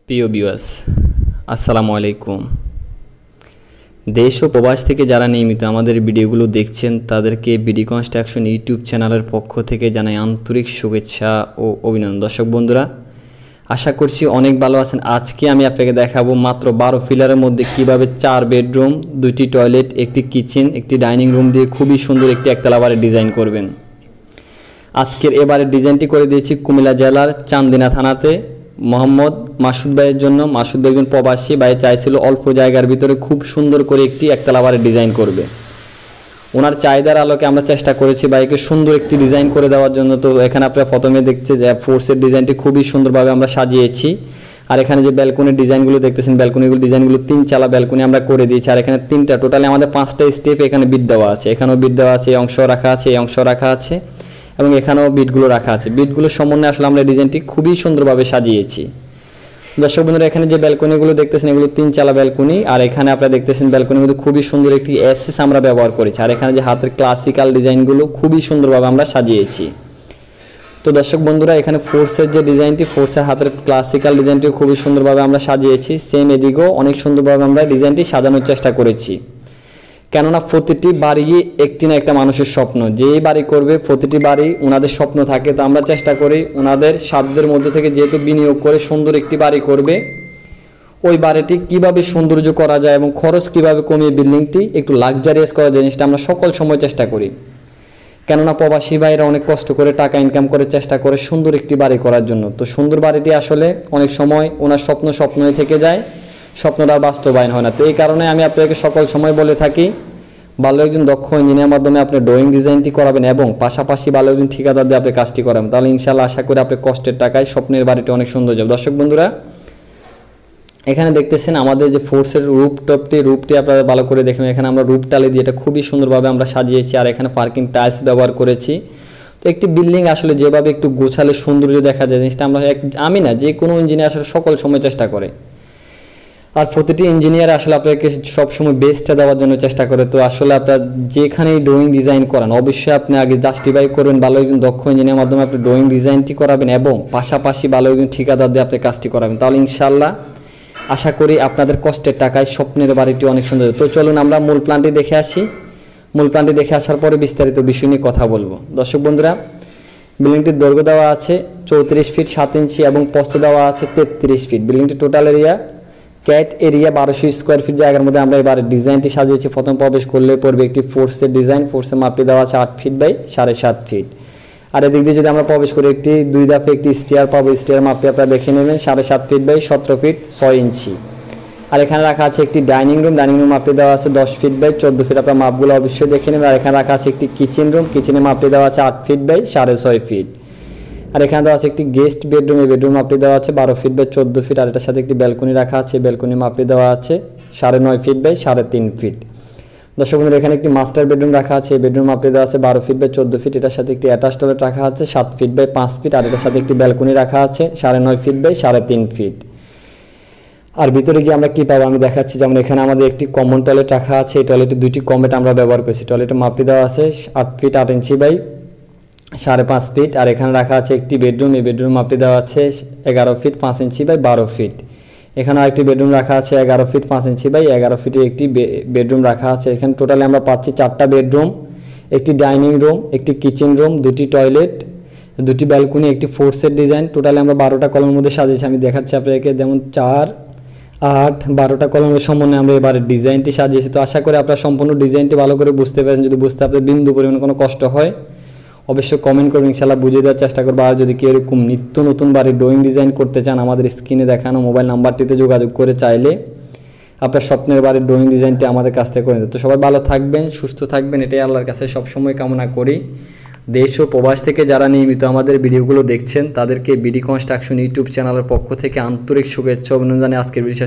প্রিয় ভিউয়ার্স, আসসালামু আলাইকুম। দেশ ও প্রবাস থেকে যারা নিয়মিত আমাদের ভিডিওগুলো দেখছেন তাদেরকে বিডি কনস্ট্রাকশন ইউটিউব চ্যানেলের পক্ষ থেকে জানাই আন্তরিক শুভেচ্ছা ও অভিনন্দন। দর্শক বন্ধুরা, আশা করছি অনেক ভালো আছেন। আজকে আমি আপনাকে দেখাবো মাত্র 12 ফিলারের মধ্যে কিভাবে 4 বেডরুম, 2টি টয়লেট, একটি কিচেন, একটি ডাইনিং রুম দিয়ে খুবই সুন্দর একটি একতলা বাড়ি ডিজাইন করবেন। আজকের এবারের ডিজাইনটি করে দিয়েছি কুমিল্লা জেলার চান্দিনা থানাতে মোহাম্মদ মাসুদ ভাইয়ের জন্য। মাসুদ ভাই একজন প্রবাসী ভাই, চাইছিল অল্প জায়গার ভিতরে খুব সুন্দর করে একটি একতলা বাড়ি ডিজাইন করবে। ওনার চাহিদার আলোকে আমরা চেষ্টা করেছি ভাইকে সুন্দর একটি ডিজাইন করে দেওয়ার জন্য। তো এখানে আপনারা প্রথমে দেখছে যে ফোর্সের ডিজাইনটি খুবই সুন্দরভাবে আমরা সাজিয়েছি। আর এখানে যে ব্যালকনির ডিজাইনগুলো দেখতেছেন, ব্যালকনিগুলো ডিজাইনগুলো 3 চালা ব্যালকনি আমরা করে দিয়েছি। আর এখানে 3টা, টোটালি আমাদের 5টা স্টেপ এখানে বিট দেওয়া আছে। এখানেও বিট দেওয়া আছে, এই অংশ রাখা আছে, এই অংশ রাখা আছে এবং এখানেও বিটগুলো রাখা আছে। বিটগুলো সমন্বয়ে আসলে আমরা ডিজাইনটি খুবই সুন্দরভাবে সাজিয়েছি। দর্শক বন্ধুরা, এখানে যে ব্যালকনিগুলো দেখতেছেন এগুলো 3 চালা ব্যালকনি। আর এখানে আপনারা দেখতেছেন ব্যালকনির মধ্যে খুবই সুন্দর একটি এসএস আমরা ব্যবহার করেছি। আর এখানে যে হাতের ক্লাসিক্যাল ডিজাইনগুলো খুবই সুন্দরভাবে আমরা সাজিয়েছি। তো দর্শক বন্ধুরা, এখানে ফোর্সের যে ডিজাইনটি, ফোর্সের হাতের ক্লাসিক্যাল ডিজাইনটি খুবই সুন্দরভাবে আমরা সাজিয়েছি। সেম এদিকেও অনেক সুন্দরভাবে আমরা ডিজাইনটি সাজানোর চেষ্টা করেছি। কেননা প্রতিটি বাড়ি একটি না একটা মানুষের স্বপ্ন, যেই বাড়ি করবে প্রতিটি বাড়ি ওনাদের স্বপ্ন থাকে। তো আমরা চেষ্টা করি ওনাদের সাধ্যের মধ্যে থেকে যেহেতু বিনিয়োগ করে সুন্দর একটি বাড়ি করবে, ওই বাড়িটি কিভাবে সৌন্দর্য করা যায় এবং খরচ কিভাবে কমিয়ে বিল্ডিংটি একটু লাক্সারিয়াস করা যায়, জিনিসটা আমরা সকল সময় চেষ্টা করি। কেননা প্রবাসী ভাইরা অনেক কষ্ট করে টাকা ইনকাম করে চেষ্টা করে সুন্দর একটি বাড়ি করার জন্য। তো সুন্দর বাড়িটি আসলে অনেক সময় ওনার স্বপ্নই থেকে যায়, স্বপ্নটা বাস্তবায়ন হয় না। তো এই কারণে আমি আপনাকে সকল সময় বলে থাকি ভালো একজন দক্ষ ইঞ্জিনিয়ার মাধ্যমে আপনি ড্রয়িং ডিজাইনটি করাবেন এবং পাশাপাশি ভালো একজন ঠিকাদার দিয়ে আপনি কাজটি করাবেন, তাহলে ইনশাআল্লাহ আশা করি আপনি কষ্টের টাকায় স্বপ্নের বাড়িটি অনেক সুন্দর যাবে। দর্শক বন্ধুরা, এখানে দেখতেছেন আমাদের যে ফোর্সের রূপটি আপনারা ভালো করে দেখবেন। এখানে আমরা রূপ টালি দিয়ে এটা খুবই সুন্দরভাবে আমরা সাজিয়েছি। আর এখানে পার্কিং টাইলস ব্যবহার করেছি। তো একটি বিল্ডিং আসলে যেভাবে একটু গোছালে সৌন্দর্য দেখা যায়, জিনিসটা আমি না, যে কোনো ইঞ্জিনিয়ার আসলে সকল সময় চেষ্টা করে। আর প্রতিটি ইঞ্জিনিয়ার আসলে আপনাকে সবসময় বেস্টটা দেওয়ার জন্য চেষ্টা করে। তো আসলে আপনার যেখানেই ড্রয়িং ডিজাইন করান অবশ্যই আপনি আগে জাস্টিফাই করবেন ভালো একজন দক্ষ ইঞ্জিনিয়ার মাধ্যমে আপনি ড্রয়িং ডিজাইনটি করাবেন এবং পাশাপাশি ভালো একজন ঠিকাদার দিয়ে আপনি কাজটি করাবেন, তাহলে ইনশাআল্লাহ আশা করি আপনাদের কষ্টের টাকায় স্বপ্নের বাড়িটি অনেক সুন্দর। তো চলুন আমরা মূল প্ল্যানটি দেখে আসি। মূল প্ল্যানটি দেখে আসার পরে বিস্তারিত বিষয় নিয়ে কথা বলবো। দর্শক বন্ধুরা, বিল্ডিংটির দৈর্ঘ্য দেওয়া আছে 34 ফিট 7 ইঞ্চি এবং প্রস্থ দেওয়া আছে 33 ফিট। বিল্ডিংটির total area cat area 1200 square feet জায়গার মধ্যে আমরা এবার ডিজাইনটি সাজিয়েছি। প্রথম প্রবেশ করলে পড়বে একটি ফোর্সের ডিজাইন। ফোর্সের মাপটি দেওয়া আছে 8 ফিট বাই 7.5 ফিট। আর এদিক দিয়ে যদি আমরা প্রবেশ করি একটি 2 ধাপে একটি স্টেয়ার পাবো। স্টেয়ার মাপটি আপনারা দেখে নেবেন 7.5 ফিট বাই 17 ফিট 6 ইঞ্চি। আর এখানে রাখা আছে একটি ডাইনিং রুম। ডাইনিং রুম মাপটি দেওয়া আছে 10 ফিট বাই 14 ফিট। আপনার মাপগুলো অবশ্যই দেখে নেবেন। আর এখানে রাখা আছে একটি কিচেন রুম। কিচেনের মাপটি দেওয়া আছে 8 ফিট বাই 6.5 ফিট। আর এখানে দেওয়া আছে একটি গেস্ট বেডরুম। এই বেডরুম মাপটি দেওয়া আছে 12 ফিট বাই 14 ফিট। আর এটার সাথে একটি ব্যালকনি রাখা আছে। ব্যালকনি মাপটি দেওয়া আছে 9.5 ফিট বাই 3.5 ফিট। দর্শক বন্ধুরা, এখানে একটি মাস্টার বেডরুম রাখা আছে। এই বেডরুম মাপটি দেওয়া আছে 12 ফিট বাই 14 ফিট। এটার সাথে একটি অ্যাটাচ টয়লেট রাখা আছে 7 ফিট বাই 5 ফিট। আর এটার সাথে একটি ব্যালকনি রাখা আছে 9.5 ফিট বাই 3.5 ফিট। আর ভিতরে গিয়ে আমরা কি পাবো আমি দেখাচ্ছি। যেমন এখানে আমাদের একটি কমন টয়লেট রাখা আছে। এই টয়লেটে 2টি কমেট আমরা ব্যবহার করেছি। টয়লেটের মাপটি দেওয়া আছে 8 ফিট 8 ইঞ্চি বাই 5.5 ফিট। আর এখানে রাখা আছে একটি বেডরুম। এই বেডরুম মাপটি দেওয়া আছে 11 ফিট 5 ইঞ্চি বাই 12 ফিট। এখানে আরেকটি বেডরুম রাখা আছে 11 ফিট 5 ইঞ্চি বাই 11 ফিটের একটি বেডরুম রাখা আছে। এখানে টোটালি আমরা পাচ্ছি 4টা বেডরুম, একটি ডাইনিং রুম, একটি কিচেন রুম, 2টি টয়লেট, 2টি ব্যালকনি, একটি ফোর্সের ডিজাইন। টোটালি আমরা 12টা কলমের মধ্যে সাজিয়েছি। আমি দেখাচ্ছি আপনাদেরকে, যেমন 4, 8, 12টা কলমের সমন্বয়ে আমরা এবারে ডিজাইনটি সাজিয়েছি। তো আশা করি আপনারা সম্পূর্ণ ডিজাইনটি ভালো করে বুঝতে পেরেছেন। যদি বুঝতে আপনাদের বিন্দু পরিমাণ কোনো কষ্ট হয় অবশ্যই কমেন্ট করবেন, ইনশাআল্লাহ বুঝিয়ে দেওয়ার চেষ্টা করবো। আর যদি কেউ এরকম নিত্য নতুন বাড়ির ড্রয়িং ডিজাইন করতে চান আমাদের স্ক্রিনে দেখানো মোবাইল নাম্বারটিতে যোগাযোগ করে চাইলে আপনার স্বপ্নের বাড়ির ড্রয়িং ডিজাইনটি আমাদের কাছ থেকে করে দিতে। তো সবাই ভালো থাকবেন, সুস্থ থাকবেন, এটাই আল্লাহর কাছে সবসময় কামনা করি। দেশ ও প্রবাস থেকে যারা নিয়মিত আমাদের ভিডিওগুলো দেখছেন তাদেরকে বিডি কনস্ট্রাকশন ইউটিউব চ্যানেলের পক্ষ থেকে আন্তরিক শুভেচ্ছা অভিনন্দন জানিয়ে আজকের ভিডিও